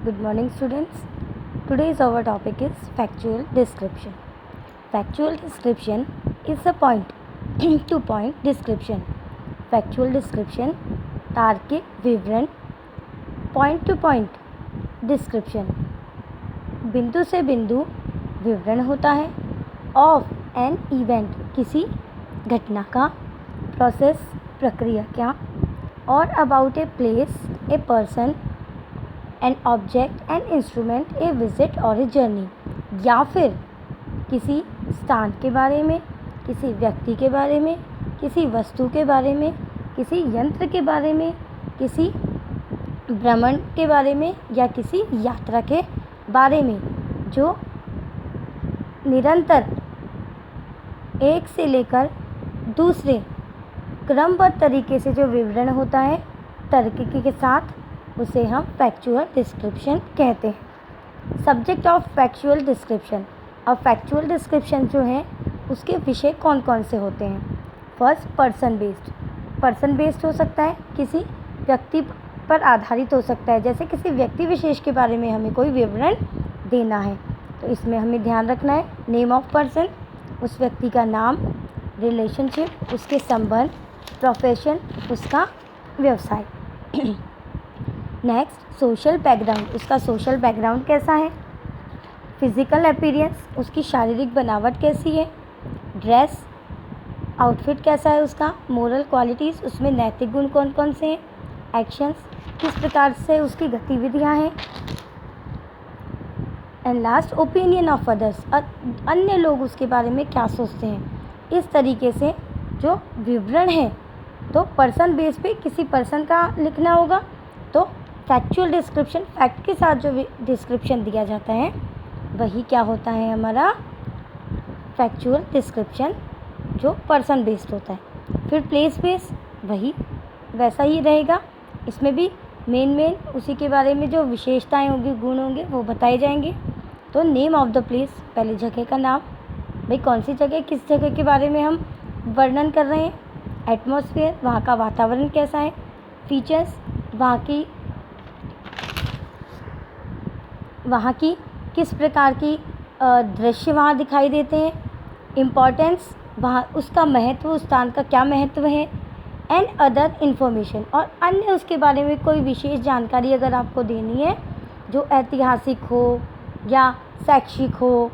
Good morning, students. Today's our topic is factual description. Factual description is a point to point description. Factual description तार्किक विवरण, point to point description बिंदु से बिंदु विवरण होता है of an event किसी घटना का, process प्रक्रिया क्या, और about a place, a person, an object, an instrument, a visit और a journey, या फिर किसी स्थान के बारे में, किसी व्यक्ति के बारे में, किसी वस्तु के बारे में, किसी यंत्र के बारे में, किसी भ्रमण के बारे में या किसी यात्रा के बारे में जो निरंतर एक से लेकर दूसरे क्रमबद्ध तरीके से जो विवरण होता है तर्क के साथ, उसे हम फैक्चुअल डिस्क्रिप्शन कहते हैं। Subject of factual description. अब फैक्चुअल डिस्क्रिप्शन जो है उसके विषय कौन कौन से होते हैं। First, person based. Person based हो सकता है, किसी व्यक्ति पर आधारित हो सकता है, जैसे किसी व्यक्ति विशेष के बारे में हमें कोई विवरण देना है तो इसमें हमें ध्यान रखना है नेम ऑफ पर्सन, उस व्यक्ति का नाम, रिलेशनशिप, उसके संबंध, प्रोफेशन, उसका व्यवसाय। Next, social background. उसका सोशल बैकग्राउंड कैसा है। फिजिकल अपीयरेंस, उसकी शारीरिक बनावट कैसी है। ड्रेस, आउटफिट कैसा है उसका। मोरल क्वालिटीज़, उसमें नैतिक गुण कौन कौन से हैं। एक्शंस, किस प्रकार से उसकी गतिविधियां हैं। And last, opinion of others, अन्य लोग उसके बारे में क्या सोचते हैं। इस तरीके से जो विवरण है तो पर्सन बेस पे किसी पर्सन का लिखना होगा, तो फैक्चुअल डिस्क्रिप्शन, फैक्ट के साथ जो डिस्क्रिप्शन दिया जाता है वही क्या होता है हमारा फैक्चुअल डिस्क्रिप्शन, जो पर्सन बेस्ड होता है। फिर प्लेस बेस, वही वैसा ही रहेगा, इसमें भी मेन उसी के बारे में जो विशेषताएं होंगी, गुण होंगे, वो बताए जाएंगे। तो नेम ऑफ द प्लेस, पहले जगह का नाम, भाई कौन सी जगह, किस जगह के बारे में हम वर्णन कर रहे हैं। एटमॉस्फेयर, वहाँ का वातावरण कैसा है। फीचर्स, वहाँ की किस प्रकार की दृश्य वहाँ दिखाई देते हैं। इम्पॉर्टेंस, वहाँ उसका महत्व, उस स्थान का क्या महत्व है। एंड अदर इन्फॉर्मेशन, और अन्य उसके बारे में कोई विशेष जानकारी अगर आपको देनी है जो ऐतिहासिक हो या शैक्षिक हो,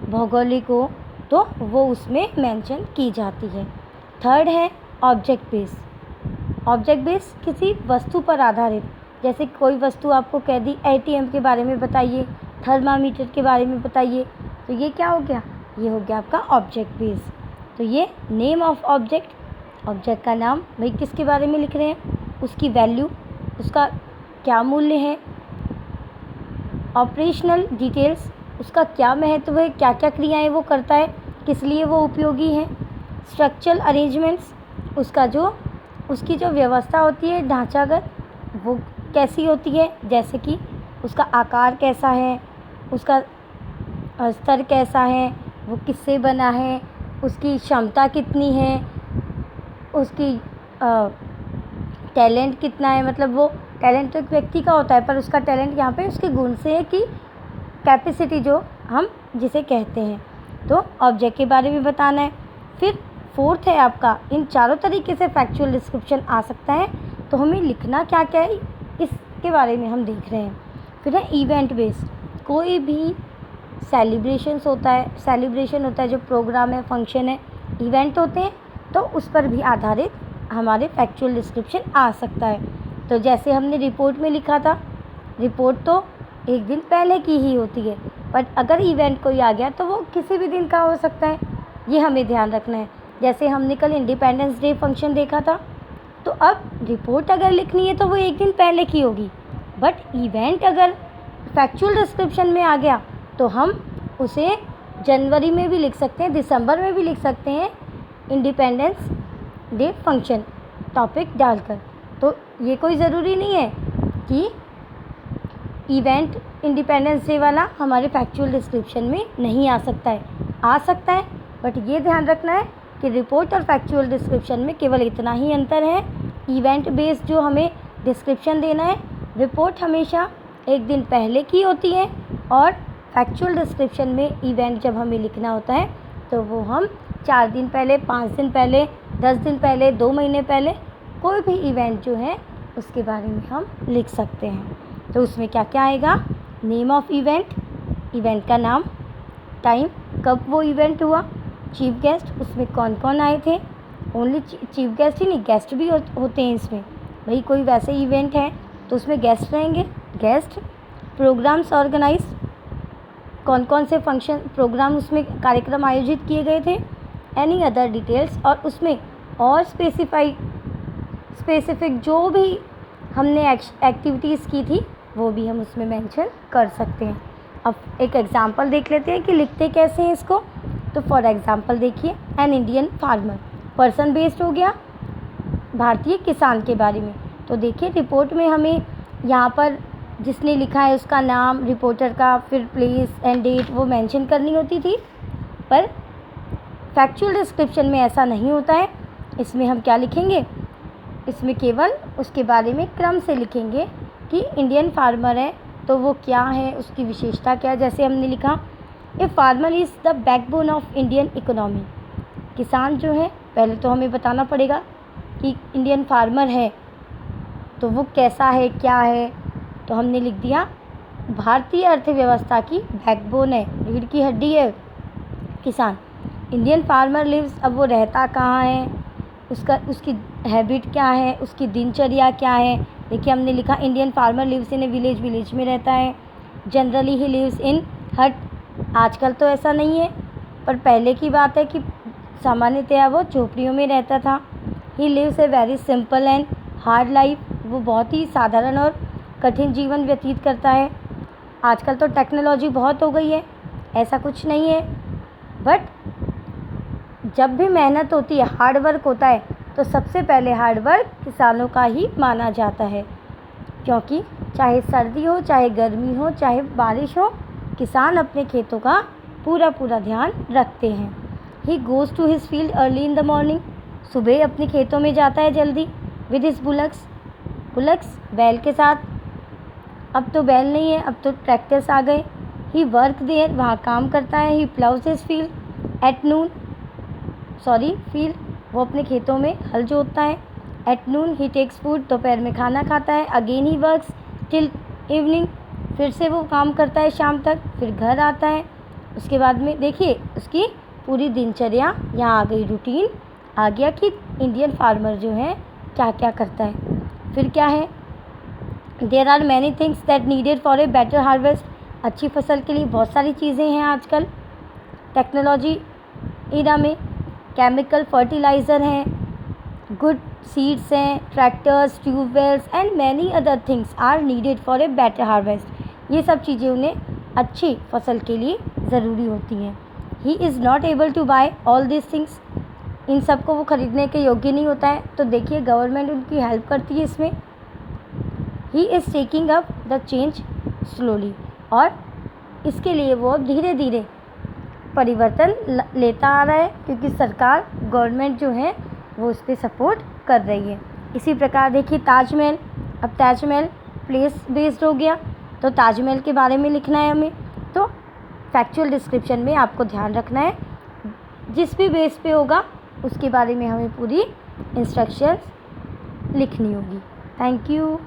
भौगोलिक हो, तो वो उसमें मेंशन की जाती है। थर्ड है ऑब्जेक्ट बेस। ऑब्जेक्ट बेस किसी वस्तु पर आधारित, जैसे कोई वस्तु आपको कह दी एटीएम के बारे में बताइए, थर्मामीटर के बारे में बताइए, तो ये क्या हो गया, ये हो गया आपका ऑब्जेक्ट बेस। तो ये नेम ऑफ ऑब्जेक्ट, ऑब्जेक्ट का नाम, भाई किसके बारे में लिख रहे हैं, उसकी वैल्यू, उसका क्या मूल्य है। ऑपरेशनल डिटेल्स, उसका क्या महत्व है, क्या क्या क्रियाएं वो करता है, किस लिए वो उपयोगी है। स्ट्रक्चरल अरेंजमेंट्स, उसकी जो व्यवस्था होती है ढांचागत, वो कैसी होती है, जैसे कि उसका आकार कैसा है, उसका स्तर कैसा है, वो किससे बना है, उसकी क्षमता कितनी है, उसकी टैलेंट कितना है, मतलब वो टैलेंट तो एक व्यक्ति का होता है पर उसका टैलेंट यहाँ पे उसके गुण से है कि कैपेसिटी जो हम जिसे कहते हैं। तो ऑब्जेक्ट के बारे में बताना है। फिर फोर्थ है आपका, इन चारों तरीके से फैक्चुअल डिस्क्रिप्शन आ सकता है, तो हमें लिखना क्या क्या है इसके बारे में हम देख रहे हैं। फिर है इवेंट बेस्ड, कोई भी सेलिब्रेशन होता है, जो प्रोग्राम है, फंक्शन है, इवेंट होते हैं, तो उस पर भी आधारित हमारे फैक्चुअल डिस्क्रिप्शन आ सकता है। तो जैसे हमने रिपोर्ट में लिखा था, रिपोर्ट तो एक दिन पहले की ही होती है, बट अगर इवेंट कोई आ गया तो वो किसी भी दिन का हो सकता है, ये हमें ध्यान रखना है। जैसे हमने कल इंडिपेंडेंस डे फंक्शन देखा था, तो अब रिपोर्ट अगर लिखनी है तो वो एक दिन पहले की होगी, बट इवेंट अगर फैक्चुअल डिस्क्रिप्शन में आ गया तो हम उसे जनवरी में भी लिख सकते हैं, दिसंबर में भी लिख सकते हैं, इंडिपेंडेंस डे फंक्शन टॉपिक डालकर। तो ये कोई ज़रूरी नहीं है कि इवेंट इंडिपेंडेंस डे वाला हमारे फैक्चुअल डिस्क्रिप्शन में नहीं आ सकता है, आ सकता है, बट ये ध्यान रखना है कि रिपोर्ट और फैक्चुअल डिस्क्रिप्शन में केवल इतना ही अंतर है। इवेंट बेस्ड जो हमें डिस्क्रिप्शन देना है, रिपोर्ट हमेशा एक दिन पहले की होती हैं, और फैक्चुअल डिस्क्रिप्शन में इवेंट जब हमें लिखना होता है तो वो हम 4 दिन पहले, 5 दिन पहले, 10 दिन पहले, 2 महीने पहले कोई भी इवेंट जो है उसके बारे में हम लिख सकते हैं। तो उसमें क्या क्या आएगा? नेम ऑफ इवेंट, इवेंट का नाम, टाइम, कब वो इवेंट हुआ, चीफ गेस्ट, उसमें कौन कौन आए थे, ओनली चीफ गेस्ट ही नहीं, गेस्ट भी होते हैं इसमें, भाई कोई वैसे इवेंट है तो उसमें गेस्ट रहेंगे, गेस्ट, प्रोग्राम्स ऑर्गेनाइज, कौन कौन से फंक्शन प्रोग्राम उसमें कार्यक्रम आयोजित किए गए थे, एनी अदर डिटेल्स, और उसमें और स्पेसिफिक जो भी हमने एक्टिविटीज़ की थी वो भी हम उसमें मेंशन कर सकते हैं। अब एक एग्जांपल देख लेते हैं कि लिखते कैसे हैं इसको। तो फॉर एग्जांपल देखिए, an Indian farmer, person based हो गया, भारतीय किसान के बारे में। तो देखिए रिपोर्ट में हमें यहाँ पर जिसने लिखा है उसका नाम, रिपोर्टर का, फिर प्लेस एंड डेट वो मेंशन करनी होती थी, पर फैक्चुअल डिस्क्रिप्शन में ऐसा नहीं होता है। इसमें हम क्या लिखेंगे? इसमें केवल उसके बारे में क्रम से लिखेंगे कि इंडियन फार्मर है तो वो क्या है, उसकी विशेषता क्या है। जैसे हमने लिखा, a farmer is the backbone of Indian economy. किसान जो है, पहले तो हमें बताना पड़ेगा कि इंडियन फार्मर है तो वो कैसा है, क्या है। तो हमने लिख दिया भारतीय अर्थव्यवस्था की बैकबोन है, रीढ़ की हड्डी है किसान। इंडियन फार्मर लिव्स, अब वो रहता कहाँ है, उसकी हैबिट क्या है, उसकी दिनचर्या क्या है। देखिए हमने लिखा Indian farmer lives in a village, village में रहता है। जनरली ही लिव्स इन हट, आजकल तो ऐसा नहीं है पर पहले की बात है कि सामान्यतया वो झोपड़ियों में रहता था। He lives a very simple and hard life, वो बहुत ही साधारण और कठिन जीवन व्यतीत करता है। आजकल तो टेक्नोलॉजी बहुत हो गई है, ऐसा कुछ नहीं है, बट जब भी मेहनत होती है, हार्ड वर्क होता है, तो सबसे पहले हार्ड वर्क किसानों का ही माना जाता है, क्योंकि चाहे सर्दी हो, चाहे गर्मी हो, चाहे बारिश हो, किसान अपने खेतों का पूरा ध्यान रखते हैं। He goes to his field early in the morning, सुबह अपने खेतों में जाता है जल्दी। विद हिज बुलक्स, बैल के साथ, अब तो बैल नहीं है, अब तो ट्रैक्टर्स आ गए। ही वर्क देयर, वहाँ काम करता है। He ploughs his field at noon, field, वो अपने खेतों में हल जोतता है। At noon he takes food, दोपहर में खाना खाता है। Again he works till evening, फिर से वो काम करता है शाम तक, फिर घर आता है। उसके बाद में देखिए उसकी पूरी दिनचर्या यहाँ आ गई, रूटीन आ गया कि इंडियन फार्मर जो है क्या क्या करता है। फिर क्या है, there are many things that needed for a better harvest, अच्छी फसल के लिए बहुत सारी चीज़ें हैं आजकल टेक्नोलॉजी एरा में। केमिकल फर्टिलाइज़र हैं, गुड सीड्स हैं, tractors, tubewells and many other things are needed for a better harvest. ये सब चीज़ें उन्हें अच्छी फसल के लिए ज़रूरी होती हैं। He is not able to buy all this things, इन सब को वो ख़रीदने के योग्य नहीं होता है, तो देखिए गवर्नमेंट उनकी हेल्प करती है इसमें। He is taking up the change slowly, और इसके लिए वो धीरे धीरे परिवर्तन लेता आ रहा है, क्योंकि सरकार, गवर्नमेंट जो है वो उस पर सपोर्ट कर रही है। इसी प्रकार देखिए ताजमहल, अब ताजमहल प्लेस बेस्ड हो गया, तो ताजमहल के बारे में लिखना है हमें। तो फैक्चुअल डिस्क्रिप्शन में आपको ध्यान रखना है, जिस भी बेस पे होगा उसके बारे में हमें पूरी इंस्ट्रक्शंस लिखनी होगी। Thank you.